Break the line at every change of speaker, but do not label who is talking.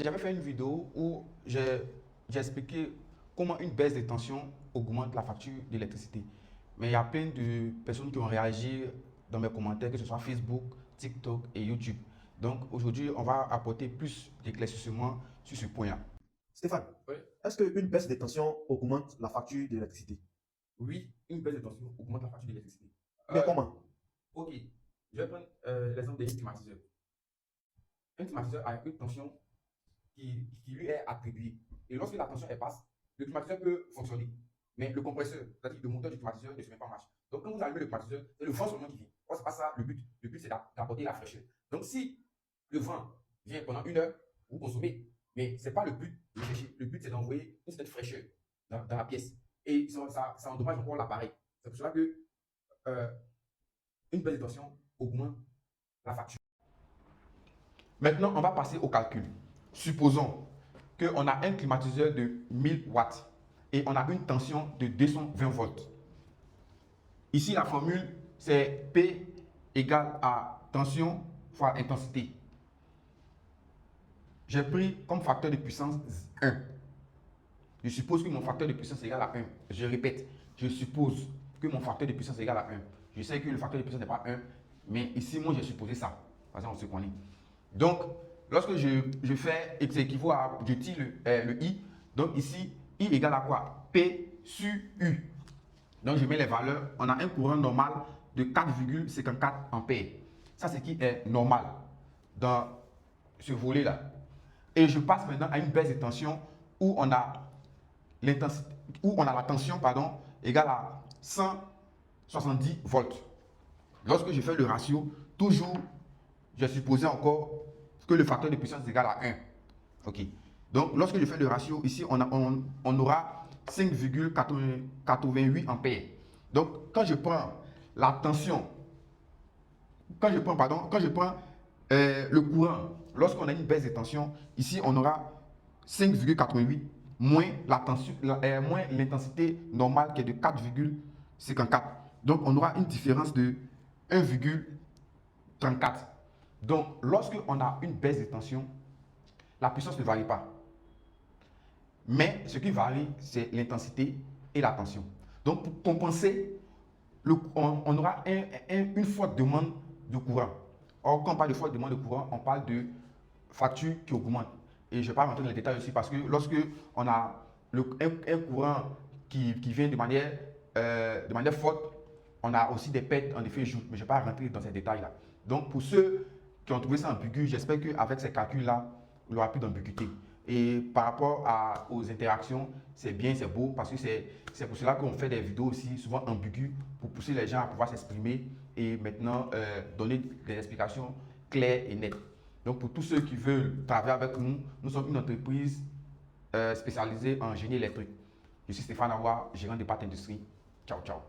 J'avais fait une vidéo où j'ai expliqué comment une baisse des tensions augmente la facture d'électricité. Mais il y a plein de personnes qui ont réagi dans mes commentaires, que ce soit Facebook, TikTok et YouTube. Donc aujourd'hui, on va apporter plus d'éclaircissements sur ce point-là.
Stéphane,
Oui.
est-ce qu'une baisse des tensions augmente la facture d'électricité?
Oui, une baisse de tension augmente la facture d'électricité.
Mais comment?
Ok, je vais prendre l'exemple des climatiseurs. Un climatiseur a une tension qui lui est attribuée. Et lorsque la tension est basse, le climatiseur peut fonctionner. Mais le compresseur, c'est-à-dire le moteur du climatiseur, ne se met pas en marche. Donc quand vous allumez le climatiseur, c'est le vent seulement qui vient. Or, c'est pas ça le but. Le but, c'est d'apporter la fraîcheur. Donc si le vent vient pendant une heure, vous consommez. Mais ce n'est pas le but de sécher. Le but, c'est d'envoyer une certaine fraîcheur dans la pièce. Et ça endommage encore l'appareil. C'est pour cela que euh, une baisse de tension augmente la facture. Maintenant, on va passer au calcul. Supposons qu'on a un climatiseur de 1000 watts et on a une tension de 220 volts. Ici, la formule, c'est P égale à tension fois intensité. J'ai pris comme facteur de puissance 1. Je suppose que mon facteur de puissance est égal à 1. Je répète, je suppose que mon facteur de puissance est égal à 1. Je sais que le facteur de puissance n'est pas 1, mais ici, moi, j'ai supposé ça. Par exemple, on se connaît. Donc, lorsque je fais, et c'est équivaut à, je tire le I, donc ici, I égale à quoi? P sur U. Donc, je mets les valeurs. On a un courant normal de 4,54 ampères. Ça, c'est qui est normal dans ce volet-là. Et je passe maintenant à une baisse de tension où on a l'intensité, où on a la tension, pardon, égale à 170 volts. Lorsque je fais le ratio, toujours, j'ai supposé encore que le facteur de puissance est égal à 1. OK. Donc, lorsque je fais le ratio, ici, on aura 5,88 ampères. Donc, quand je prends la tension, quand je prends le courant, lorsqu'on a une baisse de tension, ici, on aura 5,88 moins moins l'intensité normale qui est de 4,54. Donc, on aura une différence de 1,34. Donc, lorsqu'on a une baisse de tension, la puissance ne varie pas. Mais ce qui varie, c'est l'intensité et la tension. Donc, pour compenser, on aura une forte demande de courant. Or, quand on parle de forte demande de courant, on parle de facture qui augmente. Et je ne vais pas rentrer dans les détails aussi parce que lorsque on a un courant qui vient de manière forte, on a aussi des pertes en effet joute. Mais je ne vais pas rentrer dans ces détails-là. Donc, pour ceux qui ont trouvé ça ambigu, j'espère qu'avec ces calculs-là, il n'y aura plus d'ambiguïté. Et par rapport aux interactions, c'est bien, c'est beau, parce que c'est pour cela qu'on fait des vidéos aussi souvent ambiguës pour pousser les gens à pouvoir s'exprimer et maintenant donner des explications claires et nettes. Donc pour tous ceux qui veulent travailler avec nous, nous sommes une entreprise spécialisée en génie électrique. Je suis Stéphane Awa, gérant de Pat Industrie. Ciao, ciao.